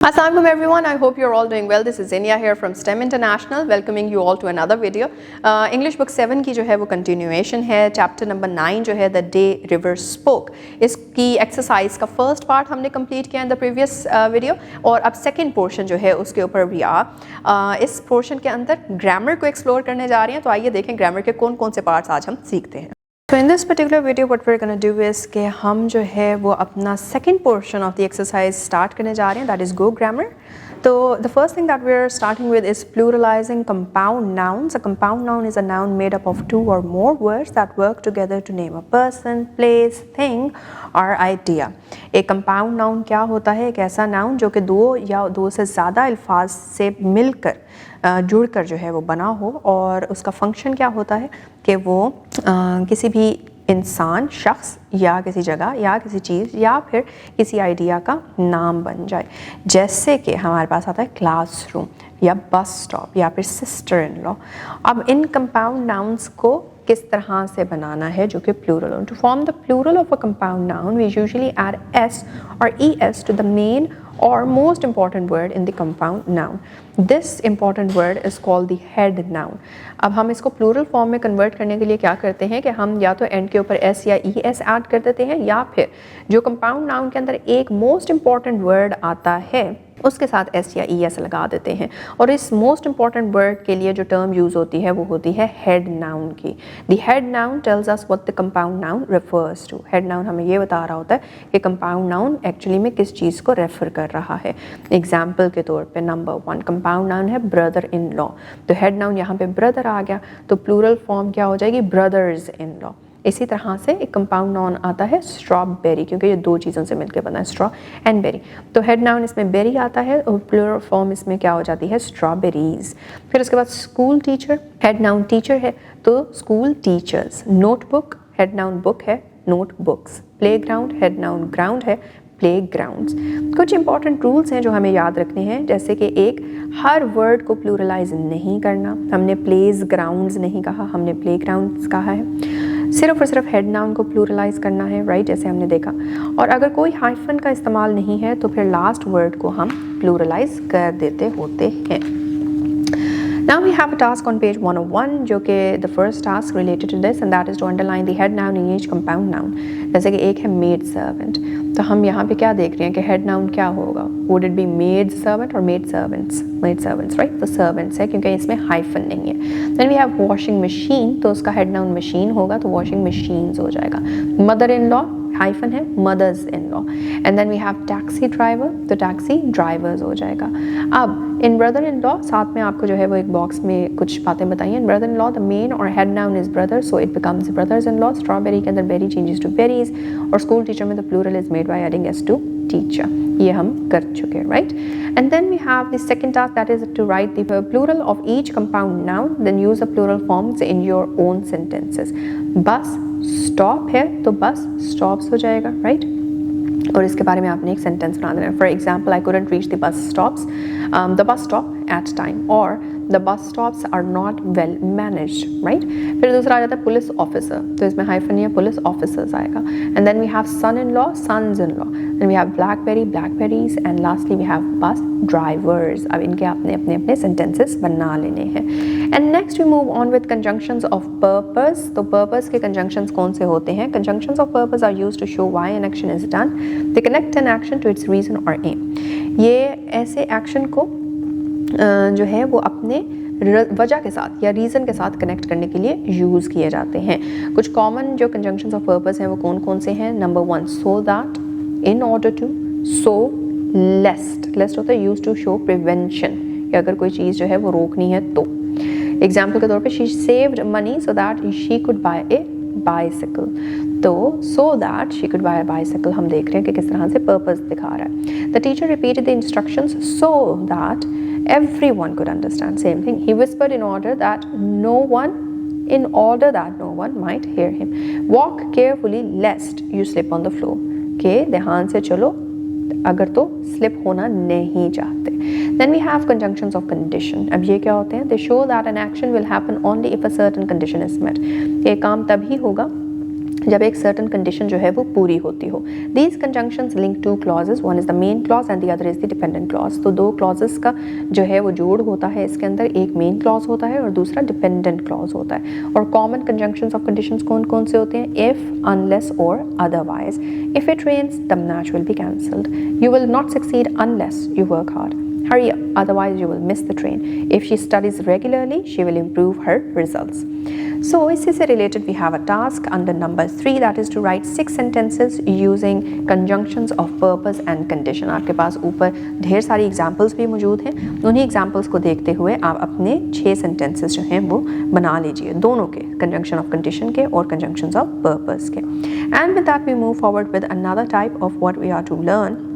Assalamualaikum everyone, I hope you're all doing well. This is Zinia here from STEM International, welcoming you all to another video. English book 7 की जो है वो continuation है. Chapter number 9 जो है The Day River Spoke. इसकी exercise का first part हमने complete किया in the previous video और अब second portion जो है उसके ऊपर भी इस portion के अंदर grammar को explore करने जा रहे हैं. तो आइए देखें grammar के कौन कौन से parts आज हम सीखते हैं. तो in this particular video what we are gonna do is कि हम जो है वो अपना second portion of the exercise start करने जा रहे हैं, दैट इज़ गो ग्रामर. तो the first thing that we are starting with is pluralising compound nouns. A compound noun is a noun made up of two or more words that work together to name a person, place, thing और idea. एक compound noun क्या होता है? एक ऐसा noun जो कि दो या दो से ज़्यादा अल्फाज से मिलकर जुड़कर जो है वो बना हो और उसका फंक्शन क्या होता है कि वो किसी भी इंसान, शख्स या किसी जगह या किसी चीज़ या फिर किसी आइडिया का नाम बन जाए. जैसे कि हमारे पास आता है क्लासरूम या बस स्टॉप या फिर सिस्टर इन लॉ. अब इन कंपाउंड नाउन्स को किस तरह से बनाना है जो कि प्लूरल हो. To form the plural of a compound noun we usually add s और es to the main or most important word in the compound noun. This important word is called the head noun. अब हम इसको plural form में convert करने के लिए क्या करते हैं कि हम या तो एंड के ऊपर s या es ऐड कर देते हैं या फिर जो कंपाउंड नाउन के अंदर एक मोस्ट इम्पॉर्टेंट वर्ड आता है उसके साथ s या es लगा देते हैं. और इस मोस्ट इम्पॉर्टेंट वर्ड के लिए जो टर्म यूज़ होती है वो होती है हेड नाउन की. The head noun tells us what the compound noun refers to. Head noun हमें ये बता रहा होता है कि कंपाउंड नाउन एक्चुअली में किस चीज़ को रेफर कर रहा है. एग्जाम्पल के तौर पे नंबर 1 कंपाउंड नाउन है ब्रदर इन लॉ. तो हेड नाउन यहाँ पे ब्रदर आ गया तो प्लूरल फॉर्म क्या हो जाएगी? Brothers in law. इसी तरह से एक कंपाउंड नाउन आता है स्ट्रॉबेरी, क्योंकि ये दो चीज़ों से मिलकर बना है, स्ट्रॉ एंड बेरी. तो हेड नाउन इसमें बेरी आता है और प्लूरल फॉर्म इसमें क्या हो जाती है? स्ट्रॉबेरीज. फिर उसके बाद school teacher, head noun teacher है तो school teachers. Notebook, head noun book है, note books. Playground, head noun ground है, प्ले ग्राउंड्स. कुछ इंपॉर्टेंट रूल्स हैं जो हमें याद रखने हैं, जैसे कि एक, हर वर्ड को प्लूरलाइज नहीं करना. हमने प्लेज ग्राउंड्स नहीं कहा, हमने प्ले ग्राउंड्स कहा है. सिर्फ और सिर्फ हेड नाउन को प्लूरलाइज करना है, राइट, जैसे हमने देखा. और अगर कोई हाइफन का इस्तेमाल नहीं है तो फिर लास्ट वर्ड को हम प्लूरलाइज कर देते होते हैं. Now we have a task on page 101 जो कि the first task related to this and that is to underline the head noun in each compound noun. जैसे कि एक है maid servant, तो हम यहाँ पे क्या देख रहे हैं कि head noun क्या होगा? Would it be maid servant or maid servants? Maid servants, right? तो servants है क्योंकि इसमें hyphen नहीं है. Then we have washing machine, तो उसका head noun machine होगा तो washing machines हो जाएगा. Mother in law हाइफन है, mothers in law. And then we have taxi driver, तो टैक्सी ड्राइवर्स हो जाएगा. अब इन ब्रदर इन लॉ साथ में आपको जो है वो एक बॉक्स में कुछ बातें बताई हैं. Brother in law the main or head noun is brother so it becomes brothers in law. Strawberry के अंदर बेरी चेंजेस टू बेरीज और स्कूल टीचर में the plural is made by adding S to teacher. ये हम कर चुके हैं, right. And then we have the second task that is to write the plural of each compound noun, then use the plural forms in your own sentences. Bus stop है तो bus stops हो जाएगा, right. और इसके बारे में आपने एक सेंटेंस बना देना. For example, I couldn't reach the bus stops, the bus stop at time, और the bus stops are not well managed, right. फिर दूसरा आ जाता है पुलिस ऑफिसर, तो इसमें हाइफन या पुलिस ऑफिसर्स आएगा. And then we have son in law, sons in law. Then we have blackberry, blackberries. And lastly we have bus drivers. अब इनके आपने अपने अपने सेंटेंसेस बना लेने हैं. And next we move on with conjunctions of purpose. तो purpose के कंजंक्शंस कौन से होते हैं? Conjunctions of purpose are used to show why an action is done. They connect an action to it's reason और एम. ये ऐसे action को जो है वो अपने वजह के साथ या रीज़न के साथ कनेक्ट करने के लिए यूज़ किए जाते हैं. कुछ कॉमन जो कंजंक्शंस ऑफ पर्पस हैं वो कौन कौन से हैं? Number 1 so that, in order to, so, lest. Lest होता है यूज टू शो प्रिवेंशन, कि अगर कोई चीज़ जो है वो रोकनी है तो. एग्जाम्पल के तौर पे she saved money so that she could buy a bicycle. तो so that she could buy a bicycle हम देख रहे हैं कि किस तरह से पर्पस दिखा रहा है. The teacher repeated the instructions so that everyone could understand. Same thing, he whispered in order that no one might hear him. Walk carefully lest you slip on the floor. के ध्यान से चलो अगर तो slip होना नहीं चाहते. Then we have conjunctions of condition. अब ये क्या होते हैं? They show that an action will happen only if a certain condition is met. ये काम तभी होगा जब एक सर्टन कंडीशन जो है वो पूरी होती हो। These conjunctions link two clauses, one is the main clause and the other is the dependent clause. तो दो क्लॉजेस का जो है वो जोड़ होता है इसके अंदर, एक मेन क्लॉज होता है और दूसरा डिपेंडेंट क्लॉज होता है। और कॉमन कंजंक्शंस ऑफ कंडीशंस कौन कौन से होते हैं? इफ, अनलेस और otherwise. If it rains the match will be cancelled, you will not succeed unless you work hard, hurry up, otherwise you will miss the train. If she studies regularly, she will improve her results. So इसी से related we have a task under number 3, that is to write 6 sentences using conjunctions of purpose and condition. आपके पास ऊपर ढेर सारी examples भी मौजूद हैं, उन्हीं examples को देखते हुए आप अपने 6 sentences जो हैं वो बना लीजिए, दोनों के, conjunction of condition के और conjunctions of purpose के. And with that we move forward with another type of what we are to learn,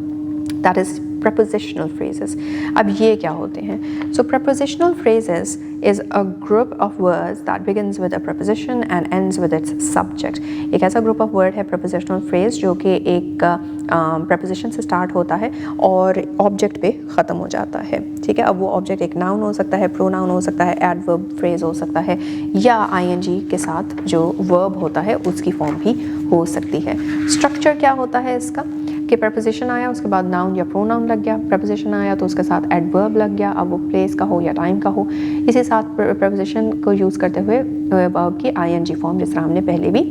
that is prepositional phrases. अब ये क्या होते हैं? So prepositional phrases is a group of words that begins with a preposition and ends with its subject. एक ऐसा group of word है prepositional phrase जो कि एक preposition से start होता है और object पे ख़त्म हो जाता है, ठीक है। अब वो object एक noun हो सकता है, pronoun हो सकता है, adverb phrase हो सकता है, या ing के साथ जो verb होता है उसकी form भी हो सकती है। Structure क्या होता है इसका कि preposition आया, उसके बाद noun या pronoun लग गया, preposition आया तो उसके साथ adverb लग गया, अब वो place का हो या time का हो, इसी साथ preposition को यूज़ करते हुए verb की ing form जिस तरह हमने पहले भी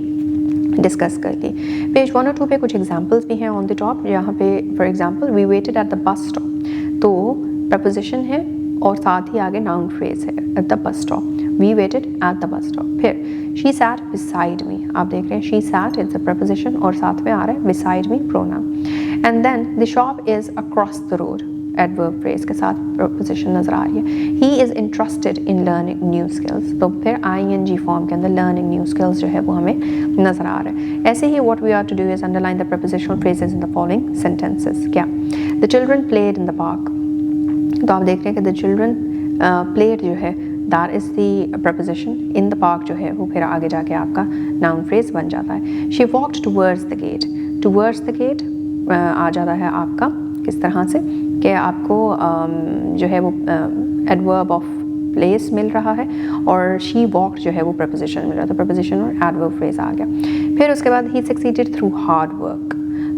डिस्कस कर ली। पेज 1 और 2 पे कुछ एग्जाम्पल्स भी हैं ऑन द टॉप, यहाँ पे for example we waited at the bus stop, तो प्रपोजिशन है और साथ ही आगे नाउन फ्रेज है, at the bus stop, we waited at the bus stop. फिर शी सैट बिसाइड मी, आप देख रहे हैं she sat is the preposition और साथ में आ रहा है beside me pronoun. And then the shop is across the road, adverb phrase के साथ प्रपोजिशन नजर आ रही है। He is interested in learning new skills, तो फिर ing फॉर्म के अंदर लर्निंग न्यू स्किल्स जो है वो हमें नजर आ रहा है। ऐसे ही what we are to do is underline the prepositional phrases in the following sentences. क्या? The children played in the park, तो आप देख रहे हैं कि द चिल्ड्रन प्लेड जो है that is the preposition, in the park जो है वो फिर आगे जाके आपका नाउन फ्रेज बन जाता है। She walked towards the gate, towards the gate आ जाता है आपका किस तरह से कि आपको जो है वो एडवर्ब ऑफ प्लेस मिल रहा है और शी वॉक्ड जो है वो प्रपोजिशन मिल रहा था, प्रपोजिशन और एडवर्ब फ्रेज आ गया। फिर उसके बाद he succeeded through hard work,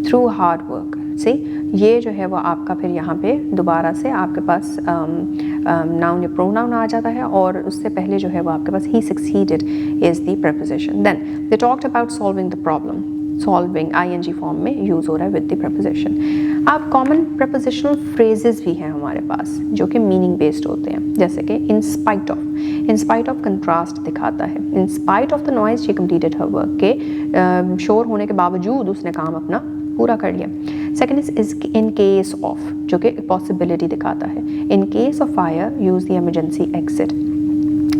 through hard work से ये जो है वो आपका फिर यहाँ पे दोबारा से आपके पास नाउन या प्रोनाउन आ जाता है और उससे पहले जो है वो आपके पास ही succeeded is the preposition. Then they talked about solving the problem, solving ing form में यूज़ हो रहा है विद द प्रपोजिशन। अब कॉमन प्रपोजिशनल फ्रेजेस भी हैं हमारे पास जो कि मीनिंग बेस्ड होते हैं, जैसे कि इन स्पाइट ऑफ कंट्रास्ट दिखाता है, इन spite of the noise she completed her work, के शोर होने के बावजूद उसने काम अपना पूरा कर लिया। Second is in case of, जो कि पॉसिबिलिटी दिखाता है, इन case of fire use the emergency exit,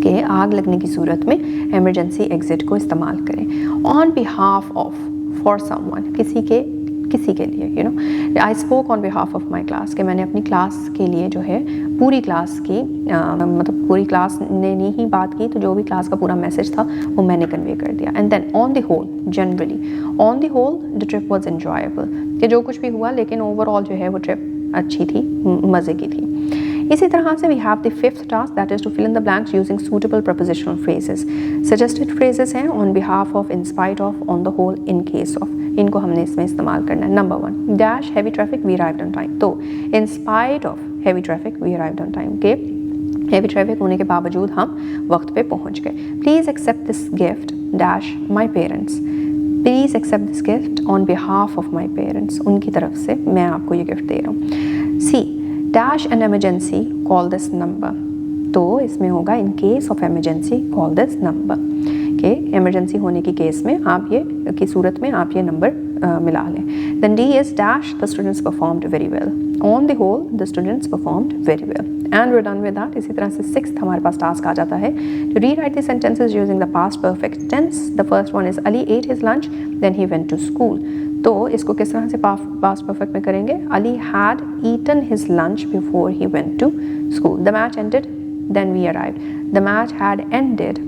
के आग लगने की सूरत में इमरजेंसी एग्जिट को इस्तेमाल करें। On behalf of, for someone, किसी के लिए, you know. I spoke on behalf of my class, कि मैंने अपनी क्लास के लिए जो है पूरी क्लास की मतलब पूरी क्लास ने नहीं ही बात की, तो जो भी क्लास का पूरा मैसेज था वो मैंने कन्वे कर दिया। And then on the whole, generally on the whole the trip was enjoyable, कि जो कुछ भी हुआ लेकिन ओवरऑल जो है वो ट्रिप अच्छी थी, मज़े की थी। इसी तरह से we have the fifth task, that is to fill in the blanks using suitable prepositional phrases. Suggested phrases हैं on behalf of, in spite of, on the whole, in case of, इनको हमने इसमें इस्तेमाल करना है। Number 1 dash heavy traffic we arrived on time, तो in spite of heavy traffic we arrived on time, के heavy traffic होने के बावजूद हम वक्त पे पहुंच गए। Please accept this gift dash my parents, please accept this gift on behalf of my parents, उनकी तरफ से मैं आपको ये गिफ्ट दे रहा हूँ। C dash an emergency call this number, तो इसमें होगा in case of emergency call this number, के इमरजेंसी होने की केस में आप ये की सूरत में आप ये नंबर मिला लें। Then D is dash the students performed very well, on the whole the students performed very well, and we are done with that. इसी तरह से 6th हमारे पास टास्क आ जाता है to rewrite the sentences using the past perfect tense. The first one is Ali ate his lunch then he went to school, तो इसको किस तरह से पास्ट परफेक्ट में करेंगे? Ali had eaten his lunch before he went to school, the match ended then we arrived, the match had ended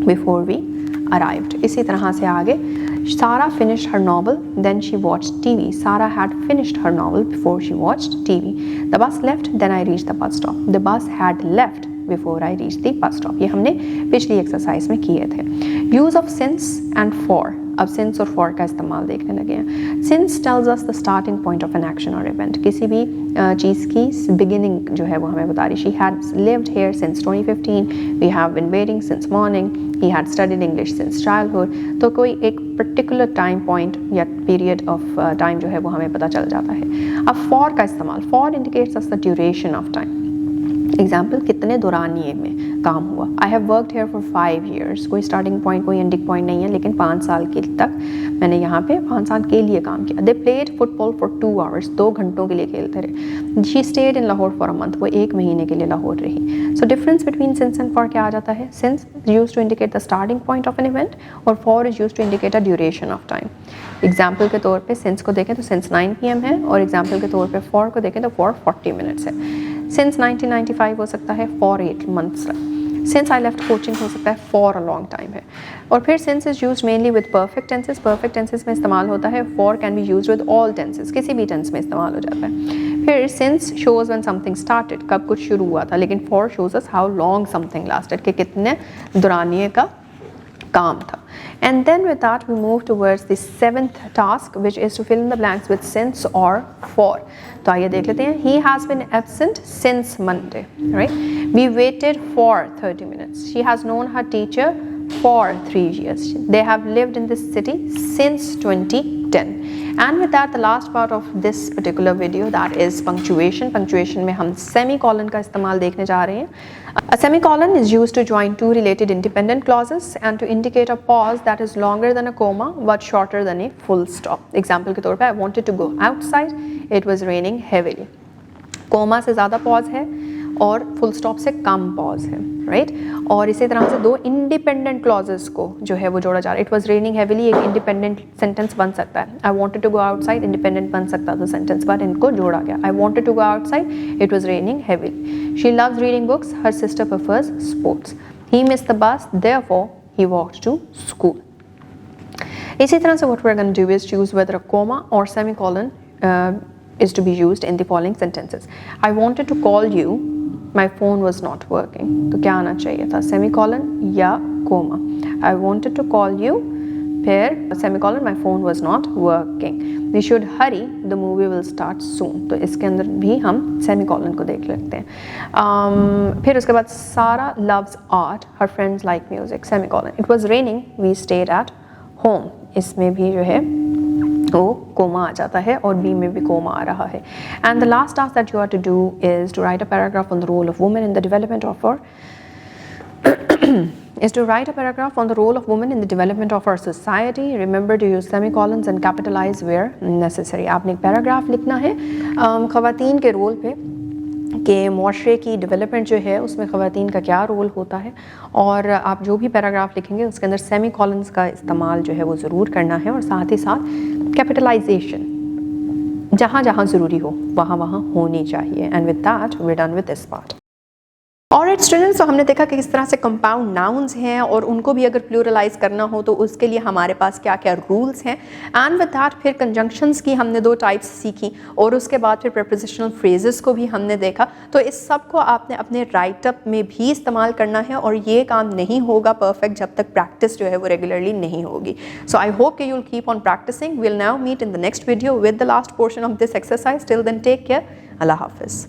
before we arrived. इसी तरह से आगे Sarah finished her novel then she watched TV, सारा had finished her novel before she watched TV, the bus left then I reached the bus stop, the bus had left before I reach the bus stop, ये हमने पिछली exercise में किए थे। Use of since and for, अब since और for का इस्तेमाल देखने लगे हैं। Since tells us the starting point of an action और इवेंट, किसी भी चीज़ की बिगिनिंग जो है वो हमें बता रही। She had lived here since 2015, we have been waiting since morning, he had studied English since childhood. तो कोई एक पर्टिकुलर टाइम पॉइंट या पीरियड ऑफ टाइम जो है वो हमें पता चल जाता है। अब फॉर का इस्तेमाल, for indicates us the duration of time. Example, कितने दौरानिए में काम हुआ। I have worked here for 5 years, कोई स्टार्टिंग पॉइंट कोई एंडिंग पॉइंट नहीं है, लेकिन 5 साल के तक मैंने यहाँ पे 5 साल के लिए काम किया। They played football for 2 hours, 2 घंटों के लिए खेलते रहे। She stayed in Lahore for a month, वो 1 महीने के लिए लाहौर रही। So difference between since and for क्या आ जाता है। Since use to indicate the starting point of an event और for is use to indicate a duration of time. Example के तौर पे सिंस को देखें तो सिंस 9 PM है, और एग्जाम्पल के तौर पे फॉर को देखें तो फॉर 40 minutes है। सिंस 1995 हो सकता है, for 8 months। Since I left coaching हो सकता है, फॉर अ लॉन्ग टाइम है। और फिर since is use mainly with perfect tenses, perfect tenses में इस्तेमाल होता है। For can be use with all tenses, किसी भी टेंस में इस्तेमाल हो जाता है। फिर since shows when something started, कब कुछ शुरू हुआ था, लेकिन for shows us how long something lasted, कि कितने दौरानिए का काम था। And then with that we move towards the 7th task, which is to fill in the blanks with since or for. तो आइए देख लेते हैं। He has been absent since Monday, right? We waited for 30 minutes. She has known her teacher for 3 years. They have lived in this city since 2010. And with that, the last part of this particular video, that is punctuation. Punctuation में हम semicolon का इस्तेमाल देखने जा रहे हैं। A semicolon is used to join two related independent clauses and to indicate a pause that is longer than a comma but shorter than a full stop. Example के तौर पे I wanted to go outside, it was raining heavily. Comma से ज़्यादा pause है और full stop से कम pause है, right. और इसी तरह से 2 इंडिपेंडेंट क्लॉजेस को जो है वो जोड़ा जा रहा है। इट वॉज रेनिंग हैविली एक इंडिपेंडेंट सेंटेंस बन सकता है। I wanted to go outside independent बन सकता था सेंटेंस, बट इनको जोड़ा गया। I wanted to go outside, it was raining heavily. She loves reading books, her sister prefers sports. He missed the bus, therefore he walked to school. इसी तरह से what we're going to do is choose whether a comma or semicolon is to be used in the following sentences. I wanted to call you, my phone was not working. तो क्या आना चाहिए था, semicolon या comma? I wanted to call you, फिर semicolon, my phone was not working. We should hurry, the movie will start soon. तो इसके अंदर भी हम semicolon को देख लेते हैं। फिर उसके बाद Sarah loves art, her friends like music, semicolon. It was raining, we stayed at home. इसमें भी जो है वो कोमा आ जाता है और बी में भी कोमा आ रहा है। And the last task that you have to do is to write a paragraph on the role of women in the development of our is to write a paragraph on the role of women in the development of our society. Remember to use semicolons and capitalize where necessary. आपने एक paragraph लिखना है ख़वातीन के role पे कि मुआशरे की डेवलपमेंट जो है उसमें ख़वातीन का क्या रोल होता है, और आप जो भी पैराग्राफ लिखेंगे उसके अंदर सेमी कॉलन्स का इस्तेमाल जो है वो ज़रूर करना है, और साथ ही साथ कैपिटलाइजेशन जहाँ जहाँ ज़रूरी हो वहाँ वहाँ होनी चाहिए। And with that we are done with this part. Alright students, तो हमने देखा कि किस तरह से कंपाउंड नाउन्स हैं और उनको भी अगर प्लूरलाइज करना हो तो उसके लिए हमारे पास क्या क्या रूल्स हैं। एंड विद दैट फिर कंजंक्शंस की हमने 2 टाइप्स सीखी, और उसके बाद फिर प्रीपोजिशनल फ्रेजेस को भी हमने देखा। तो इस सब को आपने अपने राइटअप में भी इस्तेमाल करना है, और ये काम नहीं होगा परफेक्ट जब तक प्रैक्टिस जो है वो रेगुलरली नहीं होगी। सो आई होप कि you will keep on practising. Will now meet in the next video with the last portion of this exercise. Till then take care. अल्लाह हाफिज़।